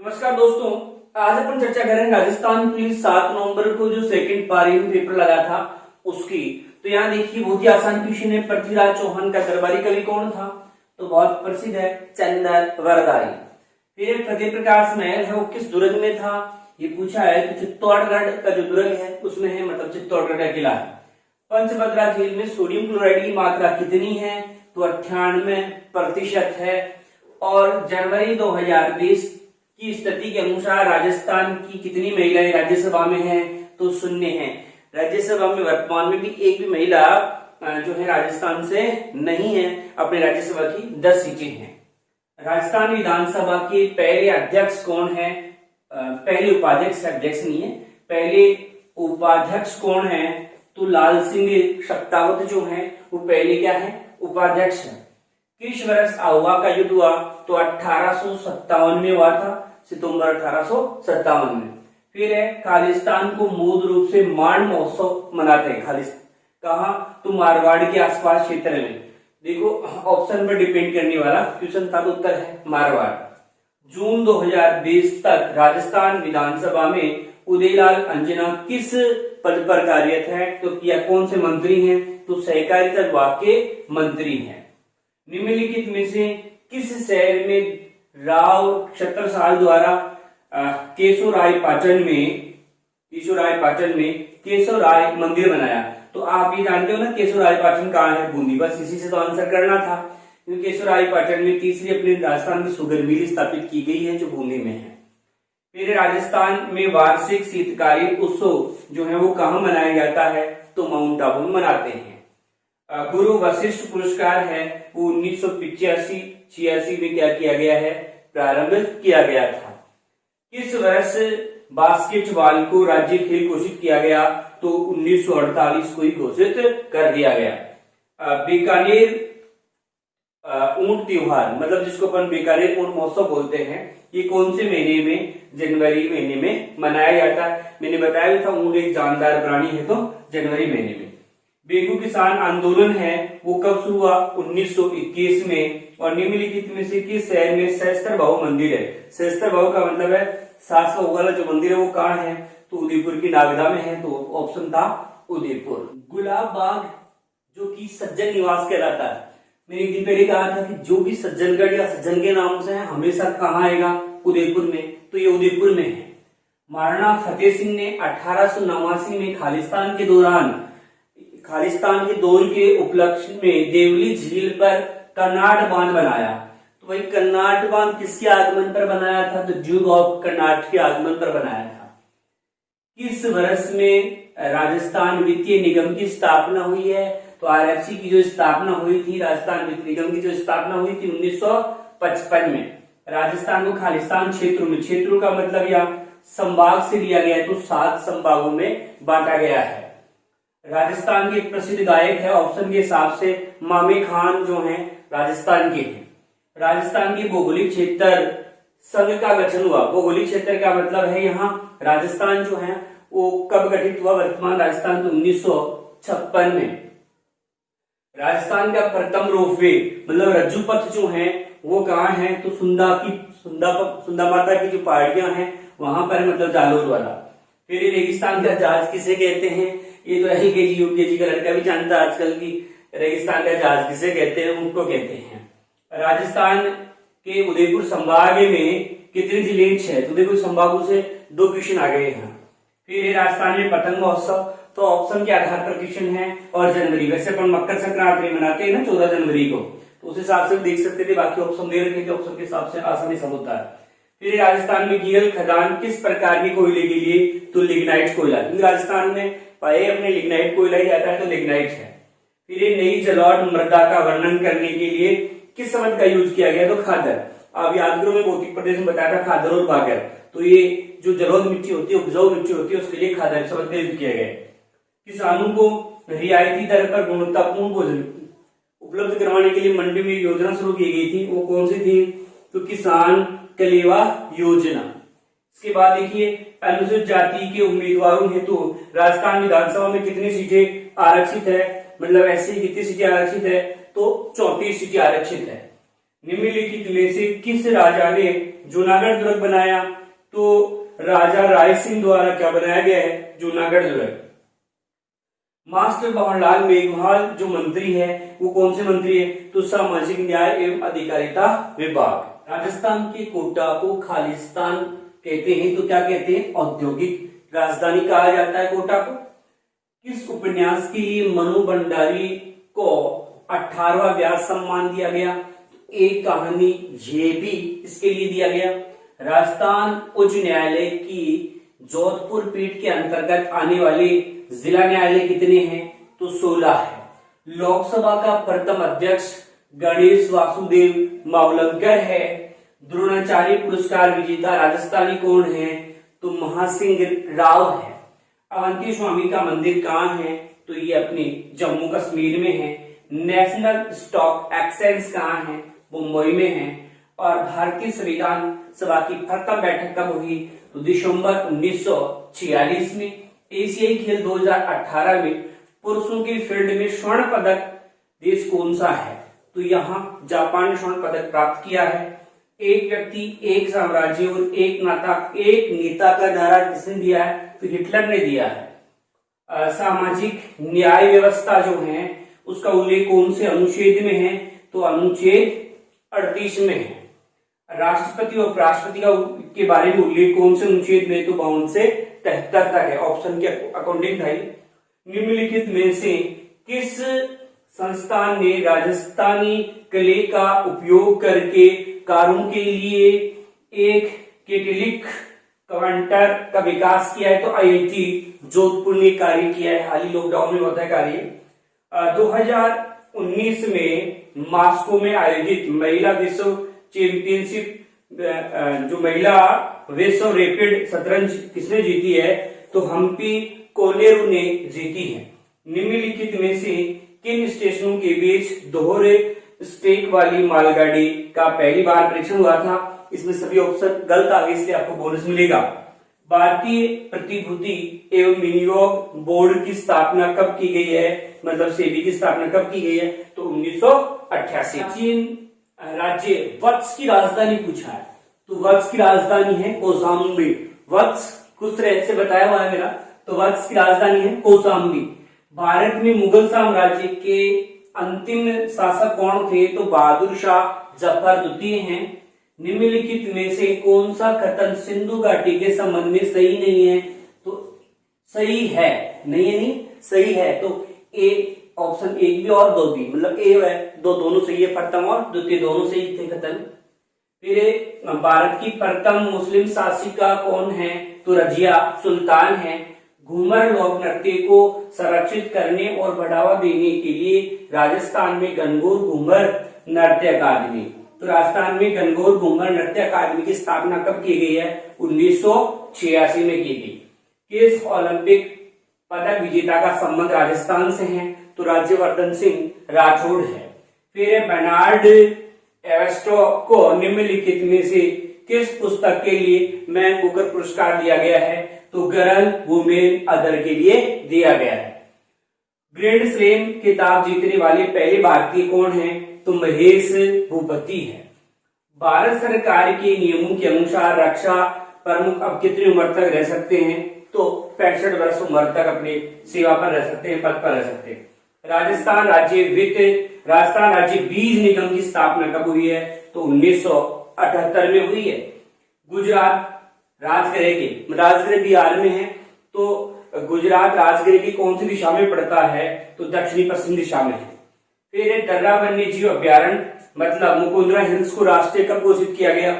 नमस्कार दोस्तों, आज अपन चर्चा करेंगे राजस्थान पुलिस 7 नवंबर को जो सेकंड पारी में पेपर लगा था उसकी। तो यहाँ देखिए बहुत ही आसान क्वेश्चन है। पृथ्वीराज चौहान का दरबारी कवि कौन था? तो बहुत प्रसिद्ध है, चंदन वरदाई। फिर फतेह प्रकाश महल है वो किस दुर्ग में था? ये पूछा है। तो चित्तौड़गढ़ का जो दुर्ग है उसमें है, मतलब चित्तौड़गढ़ का किला है। पंचभद्रा झील में सोडियम क्लोराइड की मात्रा कितनी है? तो 98% है। और जनवरी 2020 की स्थिति के अनुसार राजस्थान की कितनी महिलाएं राज्यसभा में हैं? तो 0 है। राज्यसभा में वर्तमान में भी एक भी महिला जो है राजस्थान से नहीं है। अपने राज्यसभा की 10 सीटें हैं। राजस्थान विधानसभा के पहले अध्यक्ष कौन है? पहले उपाध्यक्ष, अध्यक्ष नहीं है, पहले उपाध्यक्ष कौन है? तो लाल सिंह शक्तावत जो है वो पहले क्या है? उपाध्यक्ष है। किस वर्ष आहुआ का युद्ध हुआ? तो 1857 में हुआ था, सितंबर 1857 में। फिर है खालिस्तान को मूल रूप से मांड महोत्सव मनाते हैं। कहा? तो मारवाड़ के आसपास क्षेत्र में। देखो ऑप्शन पर डिपेंड करने वाला क्वेश्चन था, तो उत्तर है मारवाड़। जून 2020 तक राजस्थान विधानसभा में उदयलाल अंजना किस पद पर कार्यरत है? तो क्या कौन से मंत्री हैं? तो सहकारिता विभाग के मंत्री हैं। निम्नलिखित में से किस शहर में राव छत्रसाल द्वारा केशवराय पाटन में केशवराय मंदिर बनाया? तो आप ये जानते हो ना केशवराय पाटन कहाँ है? बूंदी। बस इसी से तो आंसर करना था, क्योंकि केशवराय पाटन में तीसरी अपने राजस्थान की शुगर मिल स्थापित की गई है जो बूंदी में है। फिर राजस्थान में वार्षिक शीतकालीन उत्सव जो है वो कहाँ मनाया जाता है? तो माउंट आबू में मनाते हैं। गुरु वशिष्ठ पुरस्कार है वो 1985-86 में क्या किया गया है? प्रारंभ किया गया था। किस वर्ष बास्केटबॉल को राज्य खेल घोषित किया गया? तो 1948 को ही घोषित कर दिया गया। बीकानेर ऊंट त्योहार, मतलब जिसको अपन बीकानेर ऊंट महोत्सव बोलते हैं, ये कौन से महीने में? जनवरी महीने में मनाया जाता है। मैंने बताया था ऊंट एक जानदार प्राणी है, तो जनवरी महीने में। बेगू किसान आंदोलन है वो कब शुरू हुआ? 1921 में। और निम्नलिखित में से किस शहर में सहस्त्र भाव मंदिर है? सहस्त्र भाव का मतलब है 700 वाला जो मंदिर है वो कहाँ है? तो उदयपुर की नागदा में है। तो ऑप्शन था उदयपुर। गुलाब बाग जो कि सज्जन निवास कहलाता है। मैंने एक दिन पहले कहा था कि जो भी सज्जनगढ़ या सज्जन के नाम से है हमेशा कहाँ आएगा? उदयपुर में। तो ये उदयपुर में है। महाराणा फतेह सिंह ने 1889 में खालिस्तान के दौर के उपलक्ष्य में देवली झील पर कर्नाट बांध बनाया। तो वही कर्नाट बांध किसके आगमन पर बनाया था? तो ड्यूक ऑफ कर्नाट के आगमन पर बनाया था। किस वर्ष में राजस्थान वित्तीय निगम की स्थापना हुई है? तो आरएफसी की जो स्थापना हुई थी, राजस्थान वित्त निगम की जो स्थापना हुई थी 1955 में। राजस्थान को खालिस्तान क्षेत्रों में, क्षेत्रों का मतलब यहाँ संभाग से लिया गया है, तो 7 संभागों में बांटा गया है। राजस्थान के प्रसिद्ध गायक है ऑप्शन के हिसाब से मामे खान जो हैं राजस्थान के हैं। राजस्थान के भौगोलिक क्षेत्र संघ का गठन हुआ। भौगोलिक क्षेत्र का मतलब है यहाँ राजस्थान जो है वो कब गठित हुआ? वर्तमान राजस्थान तो 1956 में। राजस्थान का प्रथम रोपवे मतलब रज्जुपथ जो है वो कहाँ है? तो सुंदा माता की जो पहाड़ियां हैं वहां पर, मतलब जालोर वाला। फिर रेगिस्तान का जहाज किसे कहते हैं? ये तो एलकेजी यूकेजी का लड़का भी जानता है आजकल की। रेगिस्तान का जहाज किसे कहते हैं? उनको कहते हैं। राजस्थान के उदयपुर संभाग में कितने जिले? 6। तो देखो संभागों से 2 क्वेश्चन आ गए हैं। फिर राजस्थान में पतंग महोत्सव, तो ऑप्शन के आधार पर क्वेश्चन है। और जनवरी, वैसे अपन मकर संक्रांति मनाते हैं ना 14 जनवरी को, तो उस हिसाब से देख सकते थे। बाकी ऑप्शन दे रखे थे, ऑप्शन के हिसाब से आसानी से होता है। फिर राजस्थान में गील खदान किस प्रकार के कोयले के लिए? तो लिग्नाइट कोयला। राजस्थान में पाए अपने लिग्नाइट कोयला ही जाता है, तो लिग्नाइट है। फिर ये नई जलौढ़ मृदा का वर्णन करने के लिए किस शब्द का यूज किया गया? तो खादर। अब याद करो मैं भौतिक प्रदेश में बताया था खादर और बागर। तो ये जो जलौढ़ मिट्टी होती है, उपजाऊ मिट्टी होती है, उसके लिए खादर शब्द का यूज किया गया। किसानों को रियायती दर पर गुणवत्तापूर्ण भोजन उपलब्ध करवाने के लिए मंडी में योजना शुरू की गई थी। वो कौन सी थी? तो किसान कलेवा योजना। इसके बाद देखिए अनुसूचित जाति के उम्मीदवारों हेतु राजस्थान विधानसभा में कितनी सीटें आरक्षित है? मतलब ऐसे कितनी सीटें आरक्षित है? तो 34 सीटें आरक्षित है। निम्नलिखित में से किस राजा ने जूनागढ़ दुर्ग बनाया? तो राजा राय सिंह द्वारा क्या बनाया गया है? जूनागढ़ दुर्ग। मास्टर भंवरलाल मेघवाल जो मंत्री है वो कौन से मंत्री है? तो सामाजिक न्याय एवं अधिकारिता विभाग। राजस्थान के कोटा को खालिस्तान कहते हैं, तो क्या कहते हैं? औद्योगिक राजधानी कहा जाता है कोटा को। किस उपन्यास के लिए मनु भंडारी को 18वां व्यास सम्मान दिया गया? एक कहानी ये भी इसके लिए दिया गया। राजस्थान उच्च न्यायालय की जोधपुर पीठ के अंतर्गत आने वाले जिला न्यायालय कितने हैं? तो 16 है। लोकसभा का प्रथम अध्यक्ष गणेश वासुदेव मावलंकर है। द्रोणाचार्य पुरस्कार विजेता राजस्थानी कौन है? तो महासिंह राव है। अवंती स्वामी का मंदिर कहाँ है? तो ये अपने जम्मू कश्मीर में है। नेशनल स्टॉक एक्सचेंज कहाँ है? मुंबई में है। और भारतीय संविधान सभा की प्रथम बैठक कब हुई? तो दिसंबर 1946 में। एशियाई खेल 2018 में पुरुषों के फील्ड में स्वर्ण पदक देश कौन सा है? तो यहाँ जापान ने स्वर्ण पदक प्राप्त किया है। एक व्यक्ति एक साम्राज्य और एक नेता का नारा किसने दिया है? तो हिटलर ने दिया है। सामाजिक न्याय व्यवस्था जो है उसका उल्लेख कौन से अनुच्छेद में है? तो अनुच्छेद 38 में है। राष्ट्रपति और उपराष्ट्रपति के बारे में उल्लेख कौन से अनुच्छेद में? तो 52 से 73 तक है। ऑप्शन के अकॉर्डिंग था। निम्नलिखित में से किस संस्थान ने राजस्थानी कले का उपयोग करके कारों के लिए एक कैटेलिक कन्वर्टर का विकास किया है? तो आईआईटी जोधपुर ने कार्य किया है। हाल ही लॉकडाउन में होता है कार्य। 2019 में मॉस्को में आयोजित महिला विश्व चैंपियनशिप जो महिला विश्व रैपिड शतरंज किसने जीती है? तो हम्पी कोनेरू ने जीती है। निम्नलिखित में से किन स्टेशनों के बीच दोहरे स्टेक वाली मालगाड़ी का पहली बार परीक्षण हुआ था? इसमें सभी ऑप्शन गलत आ गए, इसलिए आपको बोनस मिलेगा। भारतीय प्रतिभूति एवं विनियोग बोर्ड की स्थापना कब की गई है? मतलब सेबी की स्थापना कब की गई है? तो 1988। चीन राज्य वत्स की राजधानी पूछा है, तो वत्स की राजधानी है कौशाम्बी। वत्स कुछ तरह से बताया हुआ है मेरा, तो वत्स की राजधानी है कौशाम्बी। भारत में मुगल साम्राज्य के अंतिम शासक कौन थे? तो बहादुर शाह जफर द्वितीय हैं। निम्नलिखित में से कौन सा कथन सिंधु घाटी के संबंध में सही नहीं है? तो सही है, नहीं है, नहीं सही है। तो ए ऑप्शन एक भी और दो भी, मतलब ए है दो, दोनों सही है। प्रथम और द्वितीय दोनों सही थे कथन। फिर भारत की प्रथम मुस्लिम शासिका कौन है? तो रजिया सुल्तान है। घूमर लोक नृत्य को संरक्षित करने और बढ़ावा देने के लिए राजस्थान में गणगौर घूमर नृत्य अकादमी, तो राजस्थान में गणगौर घूमर नृत्य अकादमी की स्थापना कब की गई है? 1986 में की गई। किस ओलंपिक पदक विजेता का संबंध राजस्थान से है? तो राज्यवर्धन सिंह राठौड़ है। फिर बर्नार्ड एवर्स्टो को निम्नलिखित में से किस पुस्तक के लिए मैन बुकर पुरस्कार दिया गया है? तो गर्ल वुमेन अदर के लिए दिया गया है। ग्रैंड स्लैम खिताब जीतने वाले पहले भारतीय कौन हैं? तो महेश भूपति है। भारत सरकार के नियमों के अनुसार रक्षा प्रमुख अब कितनी उम्र तक रह सकते हैं? तो 65 वर्ष उम्र तक अपने सेवा पर रह सकते हैं, पद पर रह सकते हैं। राजस्थान राज्य बीज निगम की स्थापना कब हुई है? तो 1978 में हुई है। गुजरात राजगृह बिहार में है, तो गुजरात राजगृह की कौन सी दिशा में पड़ता है? तो दक्षिणी पश्चिम दिशा में है। फिर दर्रा वन्य जीव अभ्यारण्य मतलब मुकुंदरा हिल्स को राष्ट्रीय कब घोषित किया गया?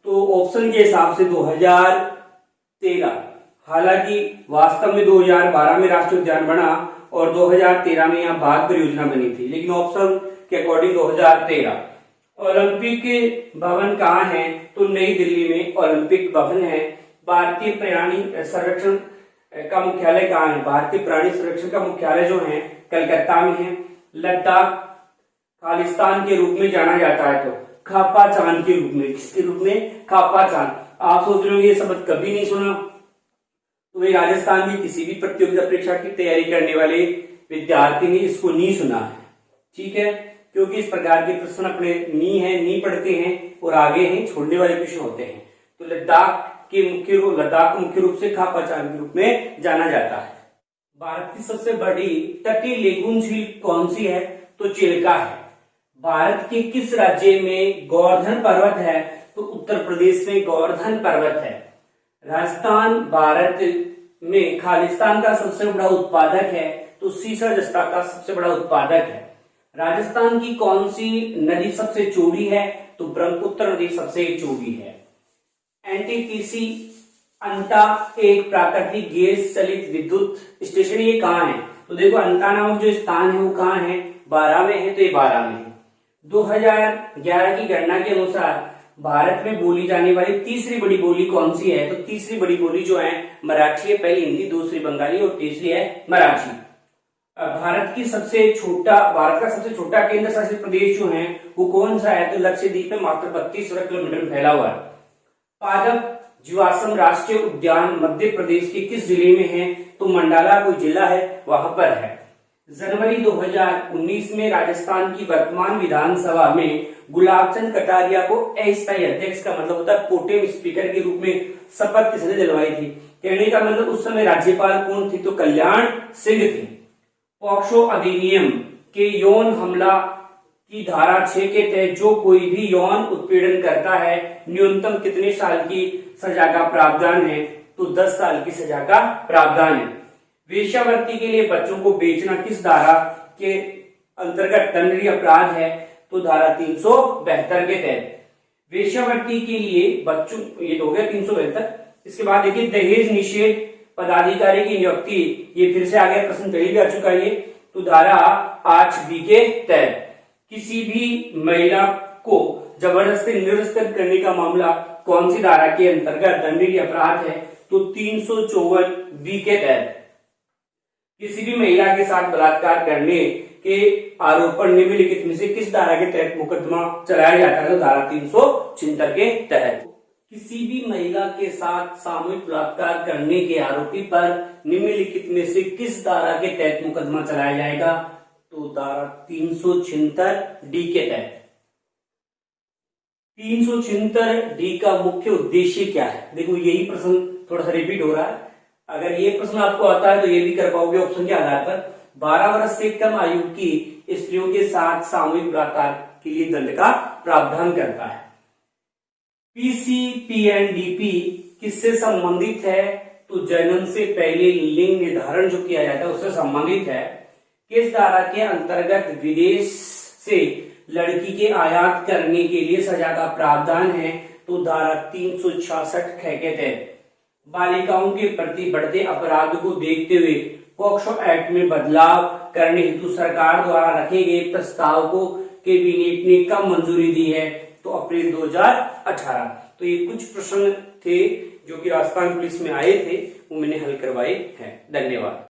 तो ऑप्शन के हिसाब से 2013। हालांकि वास्तव में 2012 में राष्ट्रीय उद्यान बना और 2013 में यहाँ बाघ परियोजना बनी थी, लेकिन ऑप्शन के अकॉर्डिंग 2013। ओलंपिक भवन कहाँ है? तो नई दिल्ली में ओलंपिक भवन है। भारतीय प्राणी संरक्षण का मुख्यालय कहाँ है? भारतीय प्राणी संरक्षण का मुख्यालय जो है कलकत्ता में है। लद्दाख खालिस्तान के रूप में जाना जाता है, तो खापा चांद के रूप में। किसके रूप में? खापा चांद। आप सोच रहे होंगे ये शब्द कभी नहीं सुना, तो वे राजस्थान की किसी भी प्रतियोगिता परीक्षा की तैयारी करने वाले विद्यार्थी ने इसको नहीं सुना है। ठीक है, क्योंकि इस प्रकार के प्रश्न अपने नी पढ़ते हैं और आगे हैं छोड़ने वाले क्वेश्चन होते हैं। तो लद्दाख को मुख्य रूप से खा पहचान के रूप में जाना जाता है। भारत की सबसे बड़ी तटीय लेगून झील कौन सी है? तो चिल्का है। भारत के किस राज्य में गोवर्धन पर्वत है? तो उत्तर प्रदेश में गोवर्धन पर्वत है। राजस्थान भारत में खालिस्तान का सबसे बड़ा उत्पादक है, तो सीसर जस्ता का सबसे बड़ा उत्पादक है। राजस्थान की कौन सी नदी सबसे चौड़ी है? तो ब्रह्मपुत्र नदी सबसे चौड़ी है। एनटीपीसी अंटा एक प्राकृतिक गैस चलित विद्युत स्टेशन ये कहाँ है? तो देखो अंटा नामक जो स्थान है वो कहाँ है? बारां में है, तो ये बारां में है। 2011 की गणना के अनुसार भारत में बोली जाने वाली तीसरी बड़ी बोली कौन सी है? तो तीसरी बड़ी बोली जो है मराठी है, पहली हिंदी, दूसरी बंगाली और तीसरी है मराठी। भारत का सबसे छोटा केंद्र शासित प्रदेश जो है वो कौन सा है? तो लक्षद्वीप में मात्र 32 वर्ग किलोमीटर में फैला हुआ है। पादप जीवाश्म राष्ट्रीय उद्यान मध्य प्रदेश के किस जिले में है? तो मंडाला कोई जिला है वहां पर है। जनवरी 2019 में राजस्थान की वर्तमान विधानसभा में गुलाबचंद कटारिया को अस्थायी अध्यक्ष का मतलब होता है प्रोटेम स्पीकर के रूप में शपथ किसने दिलवाई थी? कहने का मतलब उस समय राज्यपाल कौन थी? तो कल्याण सिंह थी। पॉक्सो अधिनियम के यौन हमला की धारा 6 के तहत जो कोई भी यौन उत्पीड़न करता है न्यूनतम कितने साल की सजा का प्रावधान है? तो 10 साल की सजा का प्रावधान है। वेश्यावृत्ति के लिए बच्चों को बेचना किस धारा के अंतर्गत दंडनीय अपराध है? तो धारा 372 के तहत। वेश्यावृत्ति के लिए बच्चों, ये तो हो गया 372। इसके बाद देखिए दहेज निषेध पदाधिकारी की नियुक्ति, ये फिर से आ गया प्रश्न, पहले भी आ चुका है ये, तो धारा 8B के तहत। किसी भी महिला को जबरदस्ती निरस्त करने का मामला कौन सी धारा के अंतर्गत दंडनीय अपराध है? तो 354B के तहत। किसी भी महिला के साथ बलात्कार करने के आरोप पर निम्नलिखित में से किस धारा के तहत मुकदमा चलाया जाता है? तो धारा 376 के तहत। किसी भी महिला के साथ सामूहिक बलात्कार करने के आरोपी पर निम्नलिखित में से किस धारा के तहत मुकदमा चलाया जाएगा? तो धारा 376D के तहत। 376D का मुख्य उद्देश्य क्या है? देखो यही प्रश्न थोड़ा सा रिपीट हो रहा है। अगर ये प्रश्न आपको आता है तो ये भी कर पाओगे ऑप्शन के आधार पर। 12 वर्ष से कम आयु की स्त्रियों के साथ सामूहिक बलात्कार के लिए दंड का प्रावधान करता है। PCPNDP किससे संबंधित है? तो जन्म से पहले लिंग निर्धारण जो किया जाता है उससे संबंधित है। किस धारा के अंतर्गत विदेश से लड़की के आयात करने के लिए सजा का प्रावधान है? तो धारा 366 के तहत। बालिकाओं के प्रति बढ़ते अपराध को देखते हुए पॉक्सो एक्ट में बदलाव करने हेतु सरकार द्वारा रखे गए प्रस्ताव को कैबिनेट ने कब मंजूरी दी है? तो अप्रैल 2018। तो ये कुछ प्रश्न थे जो कि राजस्थान पुलिस में आए थे, वो मैंने हल करवाए हैं। धन्यवाद।